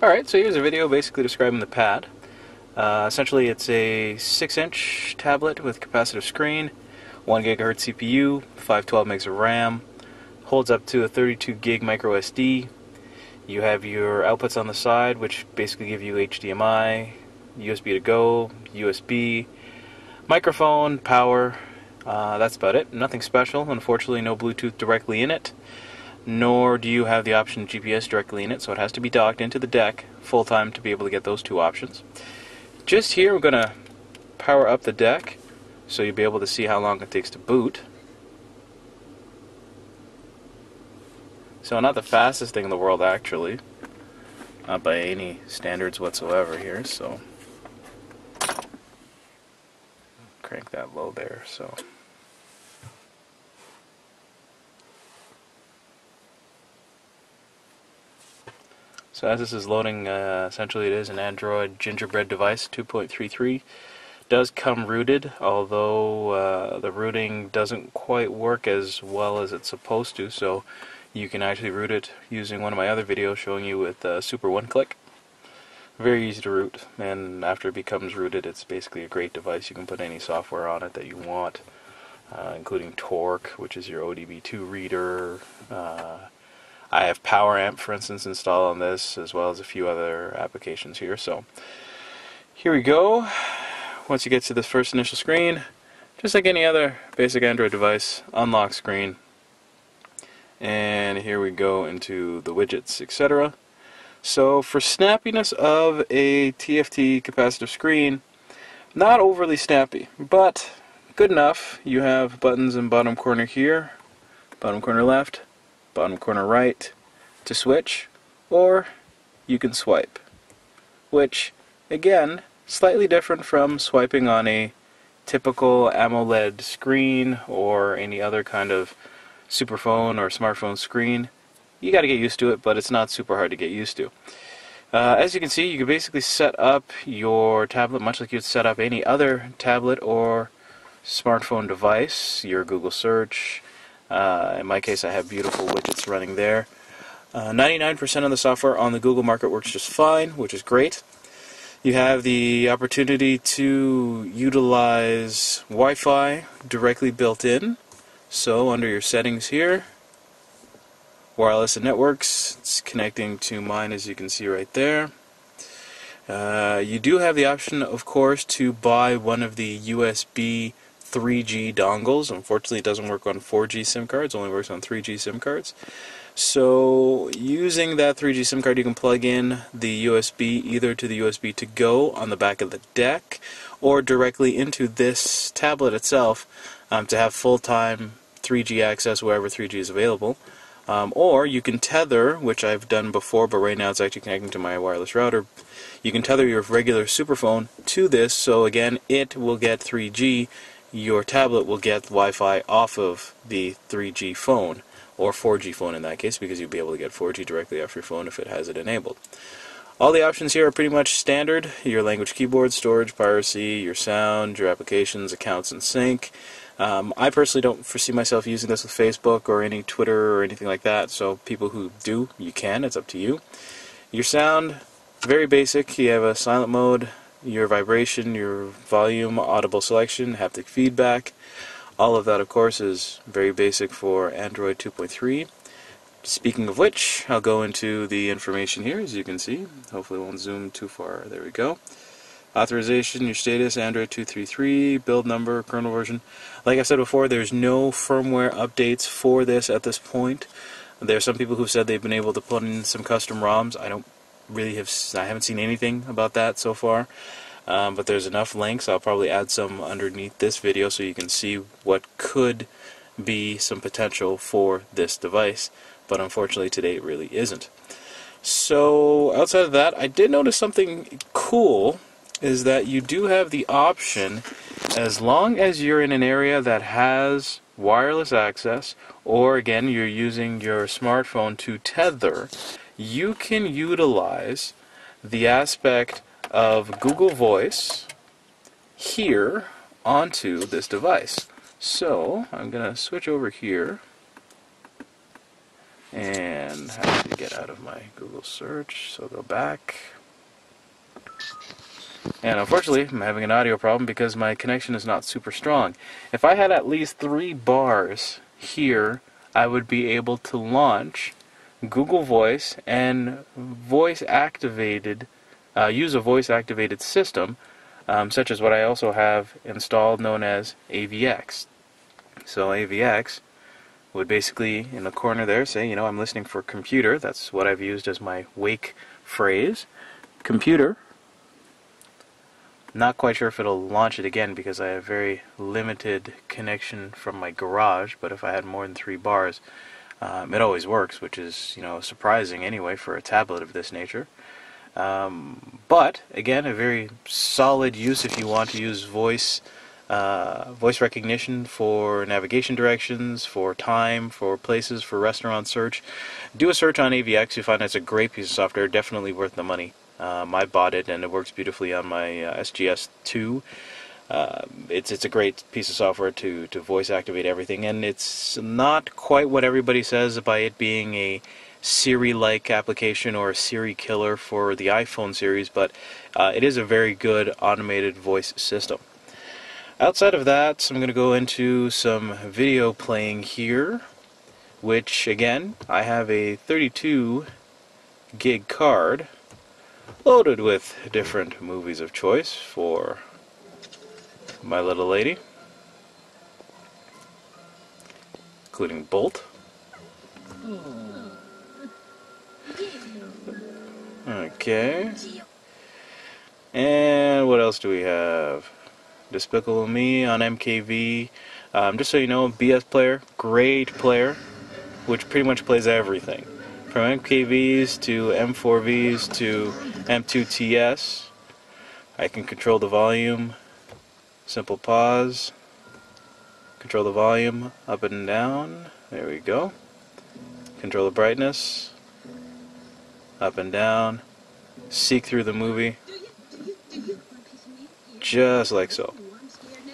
Alright, so here's a video basically describing the pad. Essentially it's a 6-inch tablet with capacitive screen, 1 GHz CPU, 512 megs of RAM, holds up to a 32 gig micro SD. You have your outputs on the side, which basically give you HDMI, USB to go, USB, microphone, power. That's about it. Nothing special. Unfortunately, no Bluetooth directly in it, nor do you have the option GPS directly in it, so it has to be docked into the deck full-time to be able to get those two options. Just here, we're going to power up the deck so you'll be able to see how long it takes to boot. So not the fastest thing in the world, actually. Not by any standards whatsoever here, so crank that low there. So as this is loading, essentially it is an Android Gingerbread device, 2.33. Does come rooted, although the rooting doesn't quite work as well as it's supposed to, so you can actually root it using one of my other videos showing you with super one-click. Very easy to root, and after it becomes rooted, it's basically a great device. You can put any software on it that you want, including Torque, which is your ODB2 reader. I have PowerAmp, for instance, installed on this, as well as a few other applications here. So here we go. Once you get to this first initial screen, just like any other basic Android device, unlock screen. And here we go into the widgets, etc. So for snappiness of a TFT capacitive screen, not overly snappy, but good enough. You have buttons in bottom corner here, bottom corner left, bottom corner right to switch, or you can swipe, which again, slightly different from swiping on a typical AMOLED screen or any other kind of superphone or smartphone screen. You got to get used to it, but it's not super hard to get used to. As you can see, you can basically set up your tablet much like you'd set up any other tablet or smartphone device, your Google search. In my case, I have beautiful widgets running there. 99% of the software on the Google market works just fine, which is great. You have the opportunity to utilize Wi-Fi directly built in. So under your settings here, wireless and networks, it's connecting to mine as you can see right there. You do have the option, of course, to buy one of the USB 3G dongles. Unfortunately, it doesn't work on 4G SIM cards, only works on 3G SIM cards. So using that 3G SIM card, you can plug in the USB either to the USB to go on the back of the deck or directly into this tablet itself to have full-time 3G access wherever 3G is available. Or you can tether, which I've done before, but right now it's actually connecting to my wireless router. You can tether your regular superphone to this, so again, it will get 3G. Your tablet will get Wi-Fi off of the 3G phone, or 4G phone in that case, because you'll be able to get 4G directly off your phone if it has it enabled. All the options here are pretty much standard. Your language keyboard, storage, piracy, your sound, your applications, accounts, and sync. I personally don't foresee myself using this with Facebook or any Twitter or anything like that, so people who do, you can, it's up to you. Your sound, very basic. You have a silent mode, your vibration, your volume, audible selection, haptic feedback. All of that, of course, is very basic for Android 2.3. Speaking of which, I'll go into the information here, as you can see. Hopefully it won't zoom too far. There we go. Authorization, your status, Android 2.3.3, build number, kernel version. Like I said before, there's no firmware updates for this at this point. There are some people who've said they've been able to put in some custom ROMs. I haven't seen anything about that so far. But there's enough links. I'll probably add some underneath this video so you can see what could be some potential for this device. But unfortunately today it really isn't. So outside of that, I did notice something cool, is that you do have the option, as long as you're in an area that has wireless access, or again you're using your smartphone to tether, you can utilize the aspect of Google Voice here onto this device. So I'm going to switch over here And how to get out of my Google search, so go back. And unfortunately, I'm having an audio problem because my connection is not super strong. If I had at least 3 bars here, I would be able to launch Google Voice and use a voice-activated system, such as what I also have installed, known as AVX. So AVX would basically, in the corner there, say, you know, I'm listening for computer. That's what I've used as my wake phrase. Computer. Not quite sure if it'll launch it again because I have very limited connection from my garage, but if I had more than 3 bars, it always works, which is, you know, surprising anyway for a tablet of this nature. But again, a very solid use if you want to use voice recognition for navigation directions, for time, for places, for restaurant search. Do a search on AVX. You find it's a great piece of software, definitely worth the money. I bought it and it works beautifully on my SGS2. It's a great piece of software to voice activate everything, and it's not quite what everybody says by it being a Siri-like application or a Siri killer for the iPhone series, but it is a very good automated voice system. Outside of that, I'm going to go into some video playing here, which again, I have a 32 gig card loaded with different movies of choice for my little lady, including Bolt. Okay. And what else do we have? Despicable Me on MKV. Just so you know, BS player, great player, which pretty much plays everything. From MKVs to M4Vs to M2TS. I can control the volume. Simple pause. Control the volume up and down. There we go. Control the brightness. Up and down. Seek through the movie. Just like so.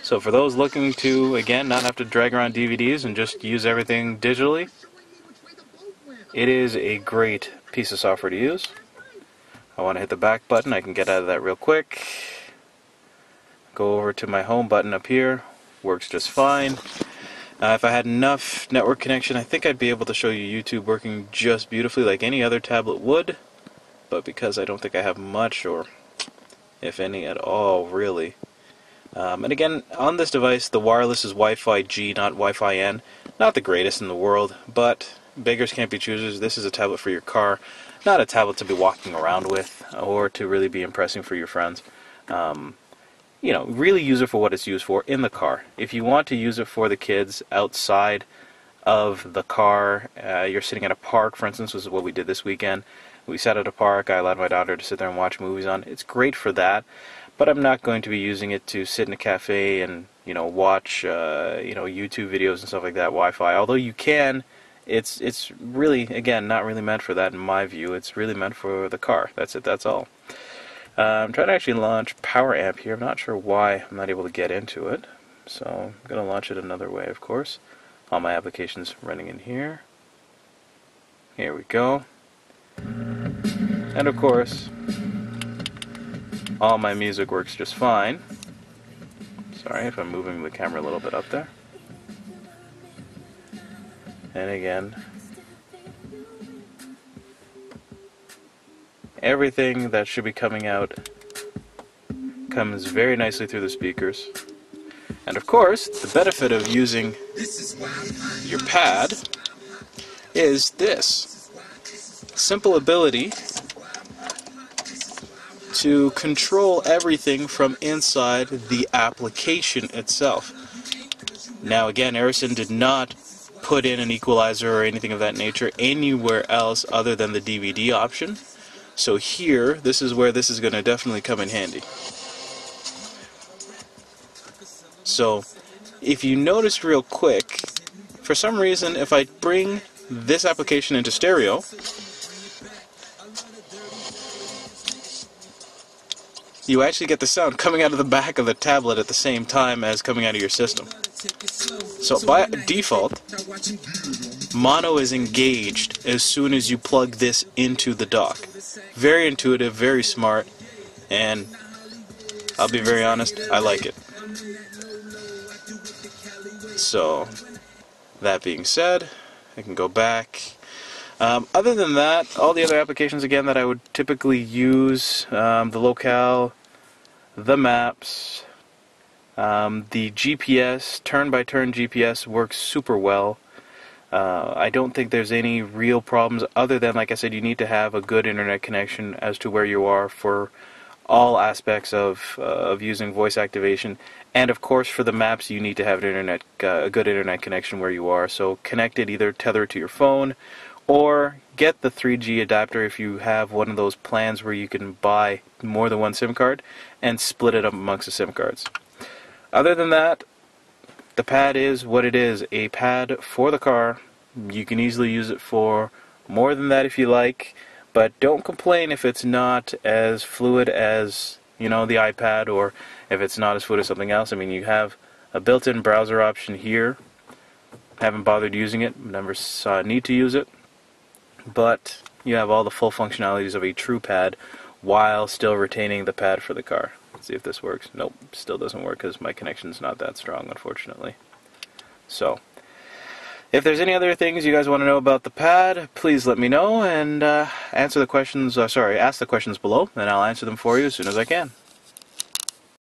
So for those looking to, again, not have to drag around DVDs and just use everything digitally, it is a great piece of software to use. I want to hit the back button. I can get out of that real quick. Go over to my home button up here. Works just fine. If I had enough network connection, I think I'd be able to show you YouTube working just beautifully like any other tablet would. But because I don't think I have much, or if any at all, really. And again, on this device, the wireless is Wi-Fi G, not Wi-Fi N. Not the greatest in the world, but beggars can't be choosers. This is a tablet for your car, not a tablet to be walking around with, or to really be impressing for your friends. You know, really use it for what it's used for in the car. If you want to use it for the kids outside of the car, you're sitting at a park, for instance, which is what we did this weekend. We sat at a park, I allowed my daughter to sit there and watch movies on. It's great for that, but I'm not going to be using it to sit in a cafe and, you know, watch, YouTube videos and stuff like that, Wi-Fi. Although you can, it's really, again, not really meant for that in my view. It's really meant for the car. That's it, that's all. I'm trying to actually launch Power Amp here. I'm not sure why I'm not able to get into it. So I'm going to launch it another way, of course. All my applications running in here. Here we go. And of course, all my music works just fine. Sorry if I'm moving the camera a little bit up there. And again, everything that should be coming out comes very nicely through the speakers. And of course, the benefit of using your pad is this simple ability to control everything from inside the application itself. Now again, Erisin did not put in an equalizer or anything of that nature anywhere else other than the DVD option. So here, this is where this is going to definitely come in handy. So, if you noticed real quick, for some reason, if I bring this application into stereo, you actually get the sound coming out of the back of the tablet at the same time as coming out of your system. So by default, mono is engaged as soon as you plug this into the dock. Very intuitive, very smart, and I'll be very honest, I like it. So, that being said, I can go back. Other than that, all the other applications again that I would typically use, the locale, the maps, the GPS, turn-by-turn GPS works super well. I don't think there's any real problems other than, like I said, you need to have a good internet connection as to where you are for all aspects of using voice activation. And of course for the maps you need to have an a good internet connection where you are. So connect it, either tether it to your phone or get the 3G adapter if you have one of those plans where you can buy more than one SIM card and split it up amongst the SIM cards. Other than that, the pad is what it is, a pad for the car. You can easily use it for more than that if you like, but don't complain if it's not as fluid as, you know, the iPad, or if it's not as fluid as something else. I mean, you have a built-in browser option here. Haven't bothered using it, never saw a need to use it, but you have all the full functionalities of a true pad while still retaining the pad for the car. Let's see if this works. Nope, still doesn't work because my connection's not that strong, unfortunately. So, if there's any other things you guys want to know about the pad, please let me know and ask the questions below, and I'll answer them for you as soon as I can.